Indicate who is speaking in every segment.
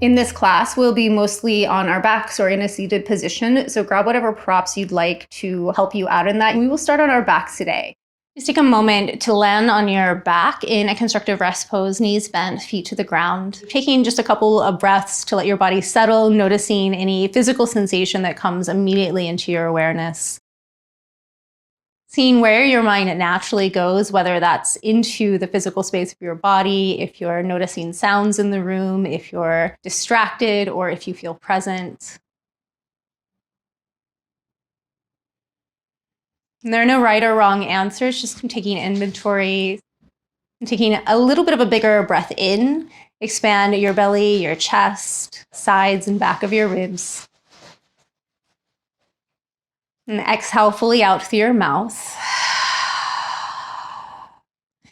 Speaker 1: In this class, we'll be mostly on our backs or in a seated position, so grab whatever props you'd like to help you out in that. We will start on our backs today. Just take a moment to land on your back in a constructive rest pose, knees bent, feet to the ground. Taking just a couple of breaths to let your body settle, noticing any physical sensation that comes immediately into your awareness. Seeing where your mind naturally goes, whether that's into the physical space of your body, if you're noticing sounds in the room, if you're distracted, or if you feel present. And there are no right or wrong answers, just taking inventory and taking a little bit of a bigger breath in. Expand your belly, your chest, sides and back of your ribs. And exhale fully out through your mouth.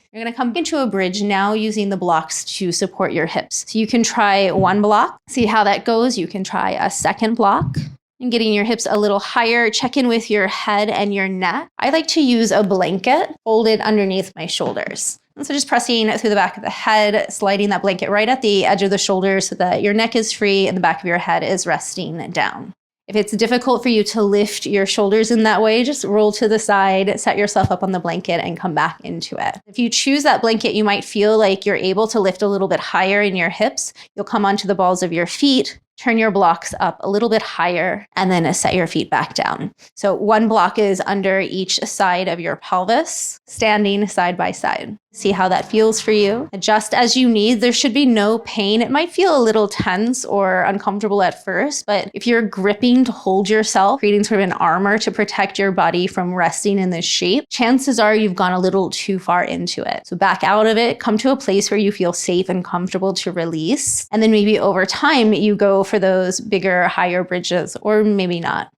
Speaker 1: You're going to come into a bridge now using the blocks to support your hips. So you can try one block, see how that goes. You can try a second block. And getting your hips a little higher, check in with your head and your neck. I like to use a blanket folded underneath my shoulders. And so just pressing through the back of the head, sliding that blanket right at the edge of the shoulders so that your neck is free and the back of your head is resting down. If it's difficult for you to lift your shoulders in that way, just roll to the side, set yourself up on the blanket and come back into it. If you choose that blanket, you might feel like you're able to lift a little bit higher in your hips. You'll come onto the balls of your feet, turn your blocks up a little bit higher, and then set your feet back down. So one block is under each side of your pelvis, standing side by side. See how that feels for you. Adjust as you need. There should be no pain. It might feel a little tense or uncomfortable at first, but if you're gripping to hold yourself, creating sort of an armor to protect your body from resting in this shape, chances are you've gone a little too far into it. So back out of it, come to a place where you feel safe and comfortable to release. And then maybe over time, you go for those bigger, higher bridges, or maybe not.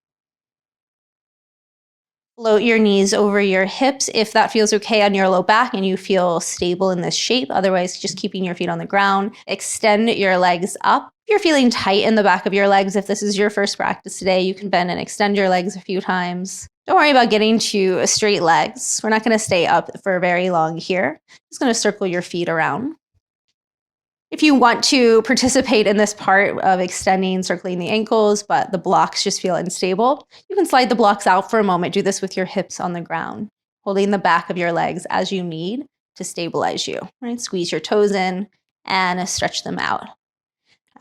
Speaker 1: Float your knees over your hips if that feels okay on your low back and you feel stable in this shape. Otherwise, just keeping your feet on the ground. Extend your legs up. If you're feeling tight in the back of your legs, if this is your first practice today, you can bend and extend your legs a few times. Don't worry about getting to straight legs. We're not going to stay up for very long here. Just going to circle your feet around. If you want to participate in this part of extending, circling the ankles, but the blocks just feel unstable, you can slide the blocks out for a moment. Do this with your hips on the ground, holding the back of your legs as you need to stabilize you. Right? Squeeze your toes in and stretch them out.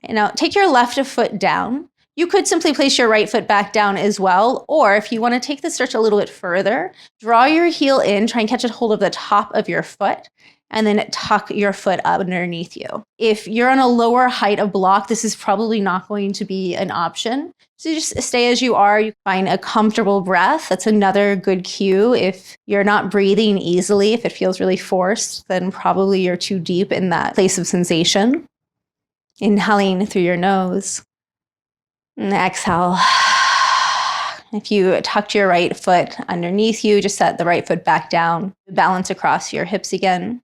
Speaker 1: And now take your left foot down. You could simply place your right foot back down as well, or if you want to take the stretch a little bit further, draw your heel in, try and catch a hold of the top of your foot, and then tuck your foot up underneath you. If you're on a lower height of block, this is probably not going to be an option. So just stay as you are. You find a comfortable breath. That's another good cue. If you're not breathing easily, if it feels really forced, then probably you're too deep in that place of sensation. Inhaling through your nose. And exhale. If you tucked your right foot underneath you, just set the right foot back down. Balance across your hips again.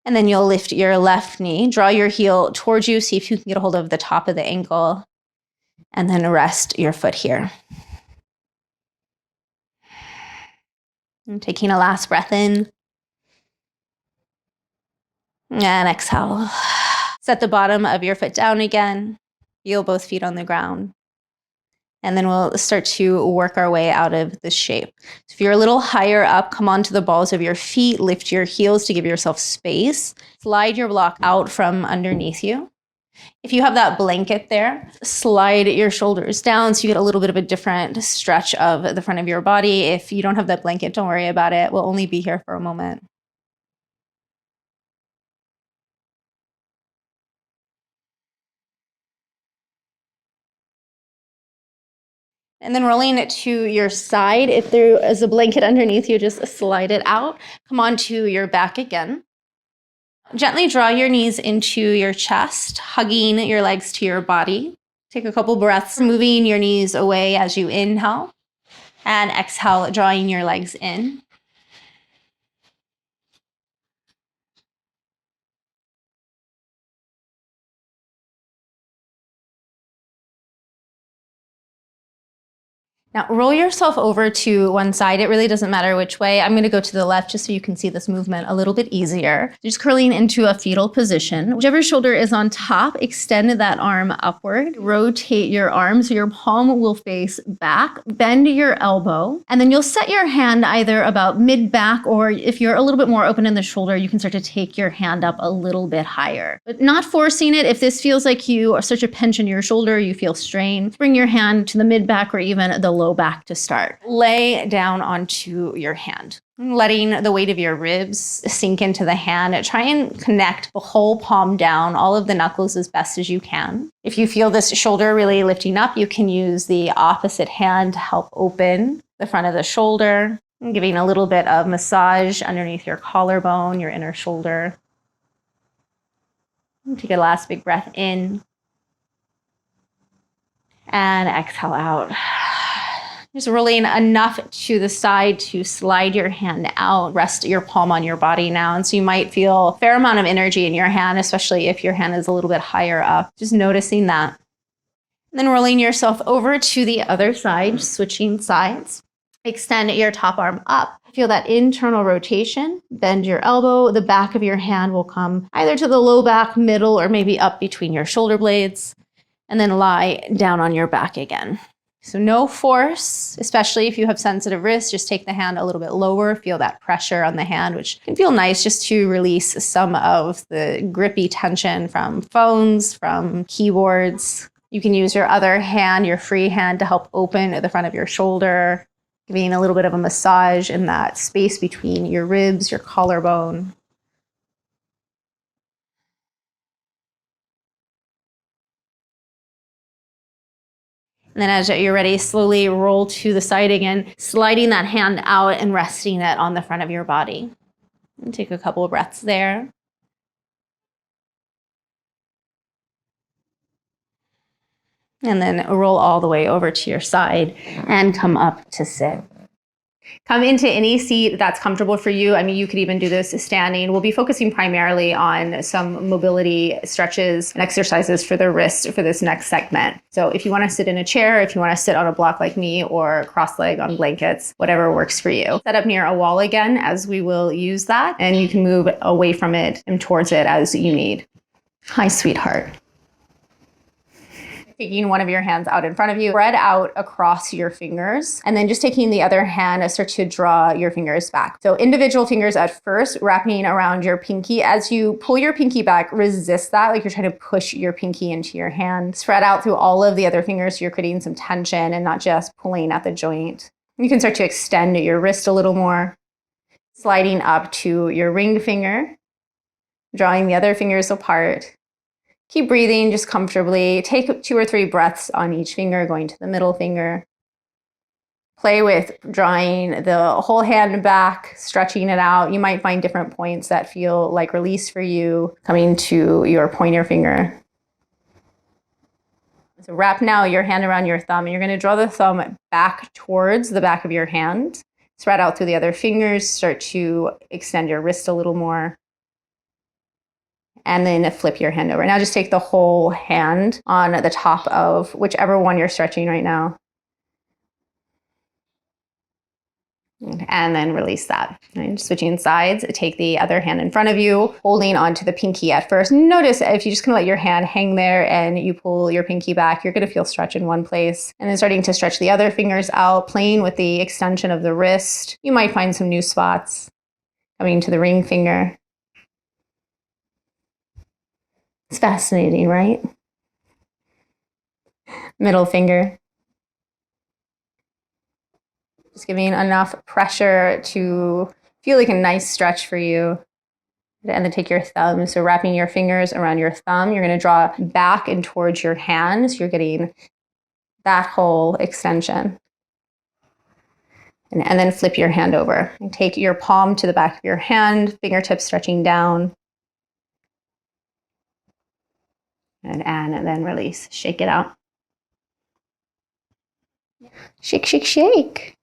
Speaker 1: And then you'll lift your left knee, draw your heel towards you, see if you can get a hold of the top of the ankle, and then rest your foot here. And taking a last breath in. And exhale. Set the bottom of your foot down again. Feel both feet on the ground. And then we'll start to work our way out of this shape. So if you're a little higher up, come onto the balls of your feet, lift your heels to give yourself space. Slide your block out from underneath you. If you have that blanket there, slide your shoulders down so you get a little bit of a different stretch of the front of your body. If you don't have that blanket, don't worry about it. We'll only be here for a moment. And then rolling it to your side. If there is a blanket underneath you, just slide it out. Come onto your back again. Gently draw your knees into your chest, hugging your legs to your body. Take a couple breaths, moving your knees away as you inhale. And exhale, drawing your legs in. Now roll yourself over to one side. It really doesn't matter which way. I'm going to go to the left just so you can see this movement a little bit easier. Just curling into a fetal position. Whichever shoulder is on top, extend that arm upward. Rotate your arm so your palm will face back. Bend your elbow. And then you'll set your hand either about mid-back, or if you're a little bit more open in the shoulder, you can start to take your hand up a little bit higher. But not forcing it. If this feels like you are such a pinch in your shoulder, you feel strain, bring your hand to the mid-back or even the low back to start. Lay down onto your hand, letting the weight of your ribs sink into the hand. Try and connect the whole palm down, all of the knuckles as best as you can. If you feel this shoulder really lifting up, you can use the opposite hand to help open the front of the shoulder, giving a little bit of massage underneath your collarbone, your inner shoulder. Take a last big breath in and exhale out. Just rolling enough to the side to slide your hand out. Rest your palm on your body now. And so you might feel a fair amount of energy in your hand, especially if your hand is a little bit higher up. Just noticing that. And then rolling yourself over to the other side, switching sides. Extend your top arm up. Feel that internal rotation. Bend your elbow. The back of your hand will come either to the low back, middle, or maybe up between your shoulder blades. And then lie down on your back again. So no force, especially if you have sensitive wrists. Just take the hand a little bit lower. Feel that pressure on the hand, which can feel nice just to release some of the grippy tension from phones, from keyboards. You can use your other hand, your free hand, to help open at the front of your shoulder, giving a little bit of a massage in that space between your ribs, your collarbone. And then as you're ready, slowly roll to the side again, sliding that hand out and resting it on the front of your body. And take a couple of breaths there. And then roll all the way over to your side and come up to sit. Come into any seat that's comfortable for you. I mean, you could even do this standing. We'll be focusing primarily on some mobility stretches and exercises for the wrist for this next segment. So if you want to sit in a chair, if you want to sit on a block like me, or cross-leg on blankets, whatever works for you. Set up near a wall again, as we will use that, and you can move away from it and towards it as you need. Hi, sweetheart. Taking one of your hands out in front of you, spread out across your fingers, and then just taking the other hand, start to draw your fingers back. So individual fingers at first, wrapping around your pinky. As you pull your pinky back, resist that, like you're trying to push your pinky into your hand. Spread out through all of the other fingers so you're creating some tension and not just pulling at the joint. You can start to extend your wrist a little more, sliding up to your ring finger, drawing the other fingers apart. Keep breathing just comfortably. Take 2 or 3 breaths on each finger, going to the middle finger. Play with drawing the whole hand back, stretching it out. You might find different points that feel like release for you, coming to your pointer finger. So wrap now your hand around your thumb, and you're going to draw the thumb back towards the back of your hand. Spread out through the other fingers. Start to extend your wrist a little more. And then flip your hand over. Now just take the whole hand on the top of whichever one you're stretching right now. And then release that. And switching sides, take the other hand in front of you, holding onto the pinky at first. Notice if you just kind of let your hand hang there and you pull your pinky back, you're going to feel stretch in one place. And then starting to stretch the other fingers out, playing with the extension of the wrist. You might find some new spots. Coming to the ring finger. It's fascinating, right? Middle finger. Just giving enough pressure to feel like a nice stretch for you. And then take your thumb. So wrapping your fingers around your thumb, you're going to draw back and towards your hand. So you're getting that whole extension. And then flip your hand over. And take your palm to the back of your hand, fingertips stretching down. And then release. Shake it out. Shake, shake, shake.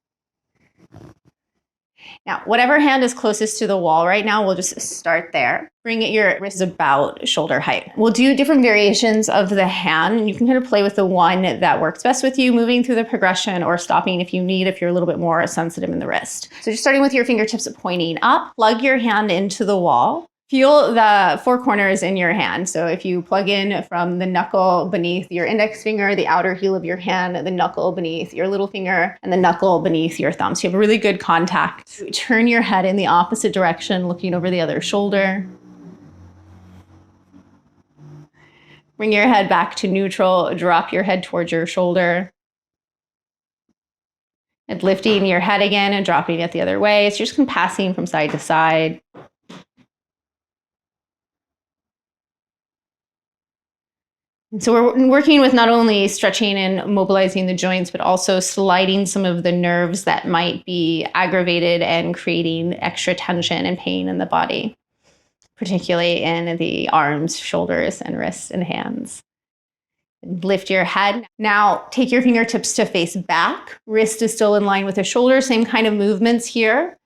Speaker 1: Now, whatever hand is closest to the wall right now, we'll just start there. Bring your wrists about shoulder height. We'll do different variations of the hand, and you can kind of play with the one that works best with you, moving through the progression or stopping if you need, if you're a little bit more sensitive in the wrist. So just starting with your fingertips pointing up, plug your hand into the wall. Feel the four corners in your hand. So if you plug in from the knuckle beneath your index finger, the outer heel of your hand, the knuckle beneath your little finger, and the knuckle beneath your thumb. So you have a really good contact. Turn your head in the opposite direction, looking over the other shoulder. Bring your head back to neutral. Drop your head towards your shoulder. And lifting your head again and dropping it the other way. It's just passing from side to side. So we're working with not only stretching and mobilizing the joints, but also sliding some of the nerves that might be aggravated and creating extra tension and pain in the body, particularly in the arms, shoulders, and wrists and hands. Lift your head. Now take your fingertips to face back. Wrist is still in line with the shoulder. Same kind of movements here.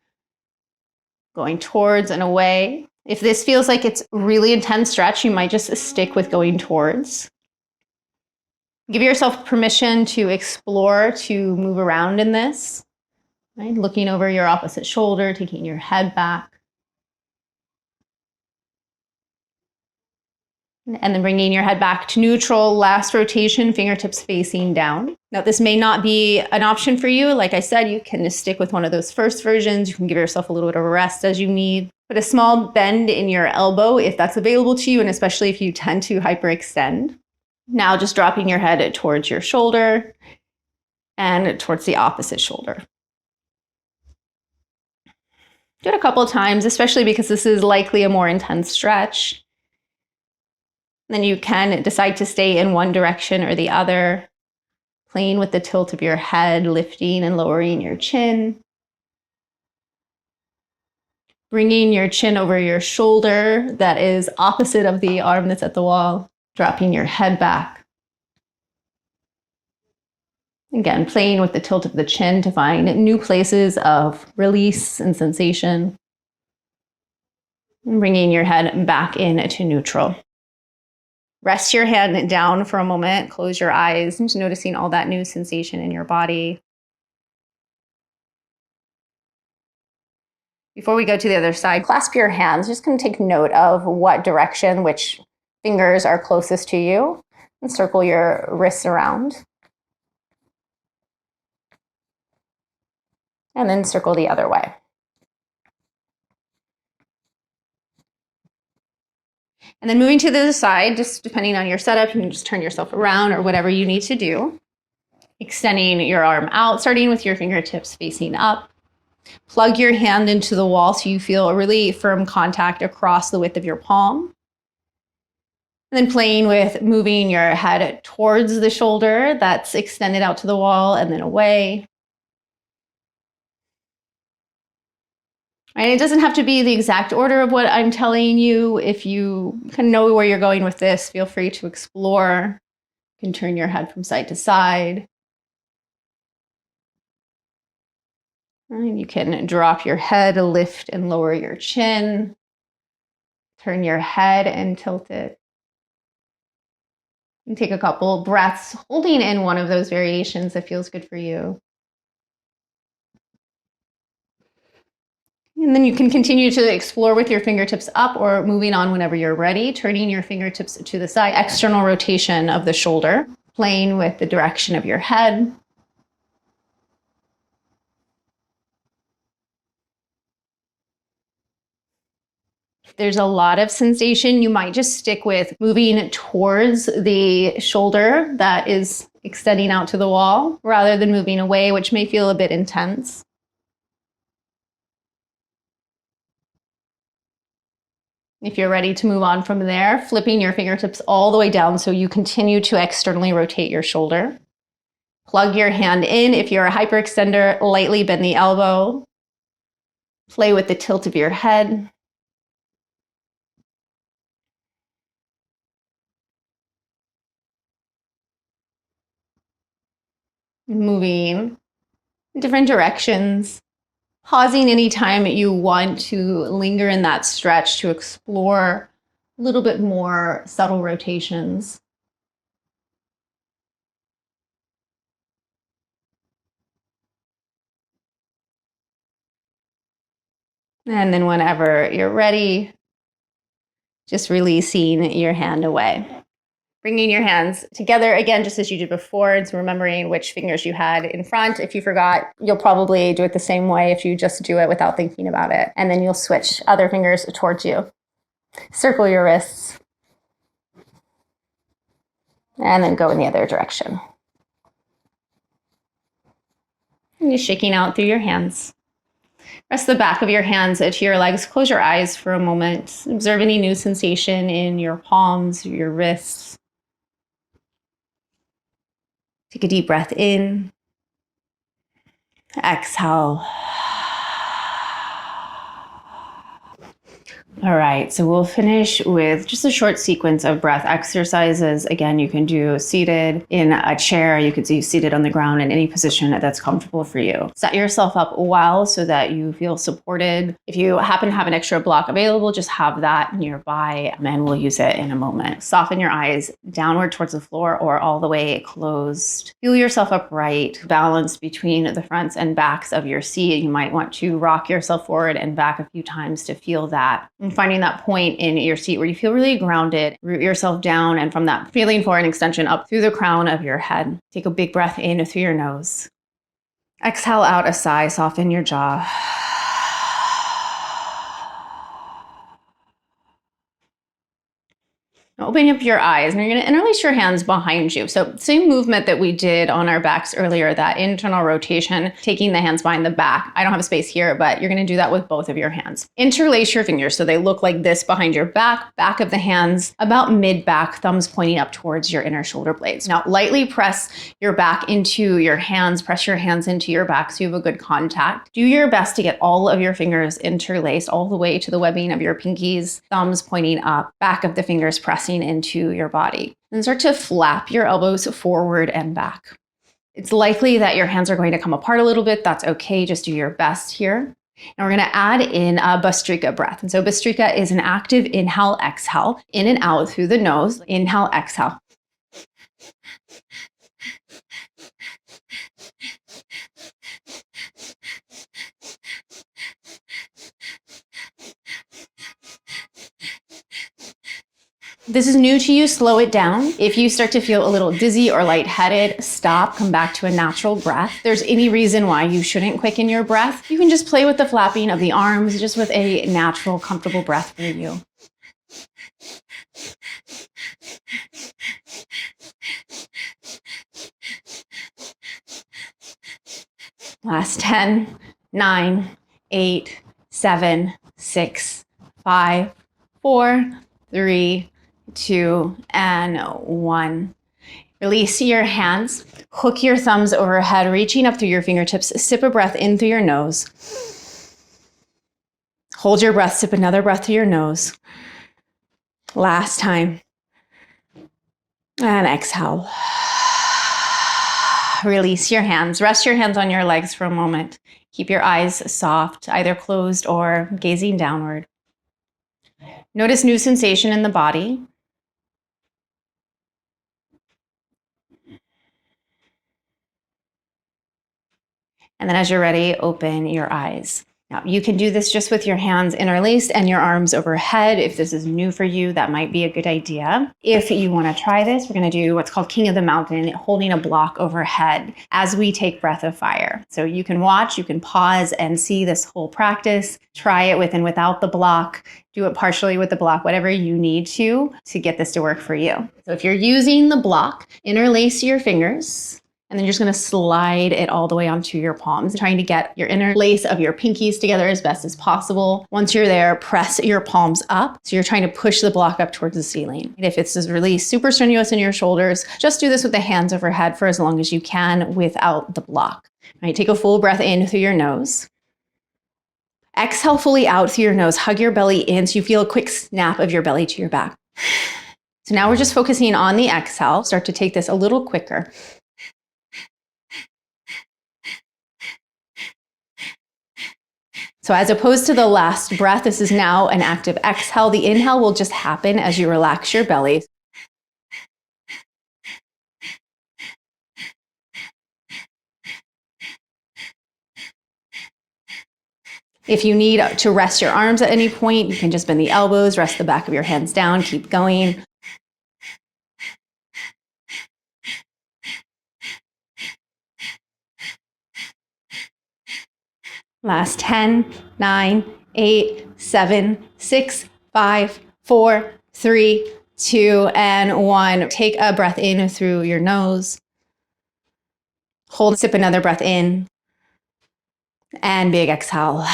Speaker 1: Going towards and away. If this feels like it's really intense stretch, you might just stick with going towards. Give yourself permission to explore, to move around in this. Right? Looking over your opposite shoulder, taking your head back. And then bringing your head back to neutral. Last rotation, fingertips facing down. Now, this may not be an option for you. Like I said, you can just stick with one of those first versions. You can give yourself a little bit of a rest as you need. Put a small bend in your elbow if that's available to you, and especially if you tend to hyperextend. Now just dropping your head towards your shoulder and towards the opposite shoulder. Do it a couple of times, especially because this is likely a more intense stretch. Then you can decide to stay in one direction or the other, playing with the tilt of your head, lifting and lowering your chin. Bringing your chin over your shoulder that is opposite of the arm that's at the wall. Dropping your head back. Again, playing with the tilt of the chin to find new places of release and sensation. And bringing your head back into neutral. Rest your hand down for a moment. Close your eyes. Just noticing all that new sensation in your body. Before we go to the other side, clasp your hands. Just going to take note of what direction, which fingers are closest to you, and circle your wrists around. And then circle the other way. And then moving to the other side, just depending on your setup, you can just turn yourself around or whatever you need to do. Extending your arm out, starting with your fingertips facing up. Plug your hand into the wall so you feel a really firm contact across the width of your palm. And then playing with moving your head towards the shoulder that's extended out to the wall and then away. And it doesn't have to be the exact order of what I'm telling you. If you can know where you're going with this, feel free to explore. You can turn your head from side to side. And you can drop your head, lift and lower your chin. Turn your head and tilt it. And take a couple breaths, holding in one of those variations that feels good for you. And then you can continue to explore with your fingertips up or moving on whenever you're ready, turning your fingertips to the side, external rotation of the shoulder, playing with the direction of your head. If there's a lot of sensation, you might just stick with moving towards the shoulder that is extending out to the wall rather than moving away, which may feel a bit intense. If you're ready to move on from there, flipping your fingertips all the way down so you continue to externally rotate your shoulder. Plug your hand in. If you're a hyperextender, lightly bend the elbow. Play with the tilt of your head. Moving in different directions, Pausing anytime you want to linger in that stretch to explore a little bit more subtle rotations. And then whenever you're ready, just releasing your hand away. Bringing your hands together again, just as you did before, and so remembering which fingers you had in front. If you forgot, you'll probably do it the same way if you just do it without thinking about it. And then you'll switch other fingers towards you. Circle your wrists. And then go in the other direction. And you're shaking out through your hands. Rest the back of your hands to your legs. Close your eyes for a moment. Observe any new sensation in your palms, your wrists. Take a deep breath in. Exhale. All right, so we'll finish with just a short sequence of breath exercises. Again, you can do seated in a chair. You could do seated on the ground in any position that's comfortable for you. Set yourself up well so that you feel supported. If you happen to have an extra block available, just have that nearby and we'll use it in a moment. Soften your eyes downward towards the floor or all the way closed. Feel yourself upright, balance between the fronts and backs of your seat. You might want to rock yourself forward and back a few times to feel that. And finding that point in your seat where you feel really grounded, root yourself down, and from that feeling for an extension up through the crown of your head. Take a big breath in through your nose. Exhale out a sigh, soften your jaw. Open up your eyes and you're going to interlace your hands behind you. So same movement that we did on our backs earlier, that internal rotation, taking the hands behind the back. I don't have a space here, but you're going to do that with both of your hands. Interlace your fingers so they look like this behind your back of the hands, about mid-back, thumbs pointing up towards your inner shoulder blades. Now lightly press your back into your hands, press your hands into your back so you have a good contact. Do your best to get all of your fingers interlaced all the way to the webbing of your pinkies, thumbs pointing up, back of the fingers pressing into your body. And start to flap your elbows forward and back. It's likely that your hands are going to come apart a little bit. That's okay. Just do your best here. And we're going to add in a Bhastrika breath. And so Bhastrika is an active inhale, exhale, in and out through the nose. Inhale, exhale. This is new to you, slow it down. If you start to feel a little dizzy or lightheaded, stop, come back to a natural breath. If there's any reason why you shouldn't quicken your breath, you can just play with the flapping of the arms, just with a natural, comfortable breath for you. Last 10, 9, 8, 7, 6, 5, 4, 3, 2, and 1. Release your hands, hook your thumbs overhead, reaching up through your fingertips. Sip a breath in through your nose. Hold your breath, sip another breath through your nose. Last time. And exhale. Release your hands. Rest your hands on your legs for a moment. Keep your eyes soft, either closed or gazing downward. Notice new sensation in the body. And then as you're ready, open your eyes. Now, you can do this just with your hands interlaced and your arms overhead. If this is new for you, that might be a good idea. If you want to try this, we're going to do what's called King of the Mountain, holding a block overhead as we take breath of fire. So you can watch, you can pause and see this whole practice. Try it with and without the block. Do it partially with the block, whatever you need to get this to work for you. So if you're using the block, interlace your fingers. And then you're just going to slide it all the way onto your palms, trying to get your interlace of your pinkies together as best as possible. Once you're there, press your palms up. So you're trying to push the block up towards the ceiling. And if it's really super strenuous in your shoulders, just do this with the hands overhead for as long as you can without the block. All right, take a full breath in through your nose. Exhale fully out through your nose. Hug your belly in so you feel a quick snap of your belly to your back. So now we're just focusing on the exhale. Start to take this a little quicker. So as opposed to the last breath, this is now an active exhale. The inhale will just happen as you relax your belly. If you need to rest your arms at any point, you can just bend the elbows, rest the back of your hands down, keep going. Last 10, 9, 8, 7, 6, 5, 4, 3, 2, and 1. Take a breath in through your nose. Hold, sip another breath in. And big exhale.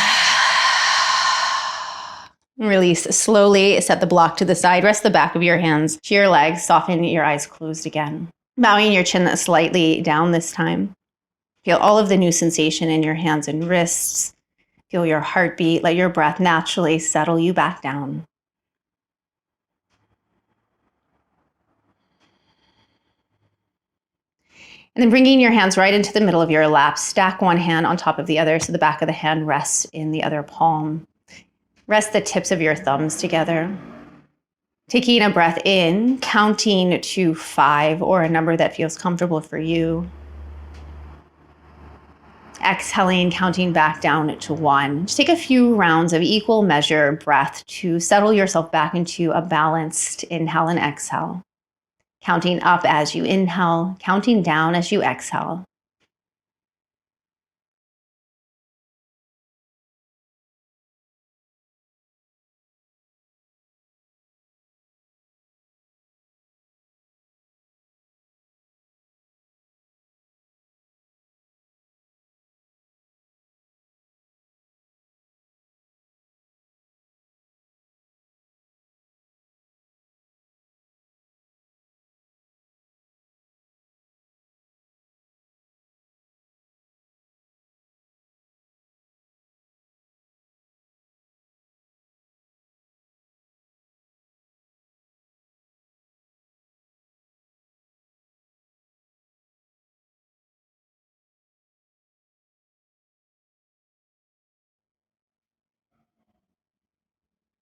Speaker 1: Release slowly, set the block to the side, rest the back of your hands to your legs, soften your eyes closed again. Bowing your chin slightly down this time. Feel all of the new sensation in your hands and wrists. Feel your heartbeat. Let your breath naturally settle you back down. And then bringing your hands right into the middle of your lap, stack one hand on top of the other so the back of the hand rests in the other palm. Rest the tips of your thumbs together. Taking a breath in, counting to 5 or a number that feels comfortable for you. Exhaling, counting back down to 1. Just take a few rounds of equal measure breath to settle yourself back into a balanced inhale and exhale. Counting up as you inhale, counting down as you exhale.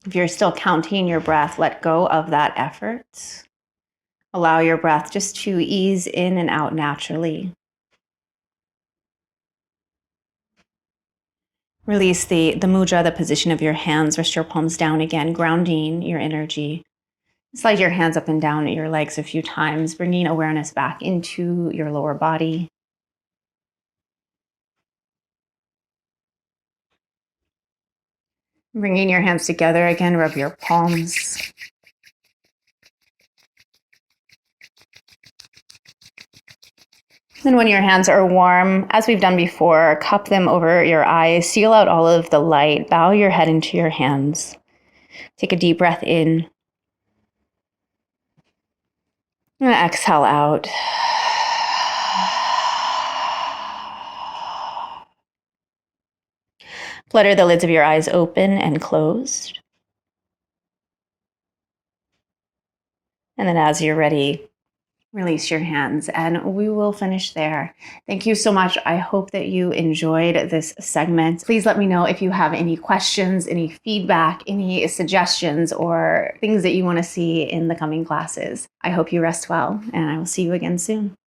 Speaker 1: If you're still counting your breath, let go of that effort. Allow your breath just to ease in and out naturally. Release the mudra, the position of your hands. Rest your palms down again, grounding your energy. Slide your hands up and down at your legs a few times, bringing awareness back into your lower body. Bringing your hands together again, rub your palms. Then when your hands are warm, as we've done before, cup them over your eyes, seal out all of the light, bow your head into your hands. Take a deep breath in. And exhale out. Flutter the lids of your eyes open and closed. And then as you're ready, release your hands and we will finish there. Thank you so much. I hope that you enjoyed this segment. Please let me know if you have any questions, any feedback, any suggestions, or things that you want to see in the coming classes. I hope you rest well, and I will see you again soon.